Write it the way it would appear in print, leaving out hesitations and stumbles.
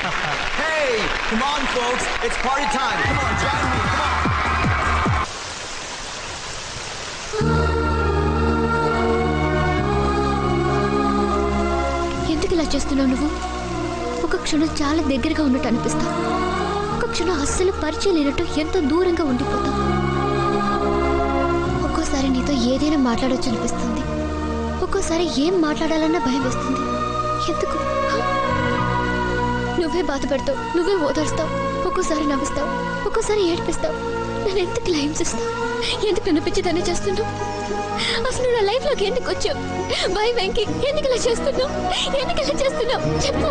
Hey, come on, folks. It's party time. Come on, join me. Come on. ఎందుకు ఇలా చేస్తున్నావు నువ్వు? ఒక క్షణం చాలా దగ్గరగా ఉన్నట్టు అనిపిస్తావు, ఒక క్షణం అస్సలు పరిచయం లేనట్టు ఎంతో దూరంగా ఉండిపోతావు. ఒక్కోసారి నీతో ఏదైనా మాట్లాడొచ్చు అనిపిస్తుంది, ఒక్కోసారి ఏం మాట్లాడాలన్నా భయం వేస్తుంది. ఎందుకు? నువ్వే బాధపడతావు, నువ్వే ఓదార్స్తావు, ఒక్కోసారి నవ్విస్తావు, ఒక్కోసారి ఏడిపిస్తావు. నేను ఎందుకు ఇలా హింసిస్తావు? ఎందుకు అనిపించేదాన్ని చేస్తున్నావు? అసలు నా లైఫ్ లోకి ఎందుకు వచ్చావు? బై వెంకీ, ఎందుకు ఇలా చేస్తున్నావు? ఎందుకు ఇలా చేస్తున్నావు చెప్పు.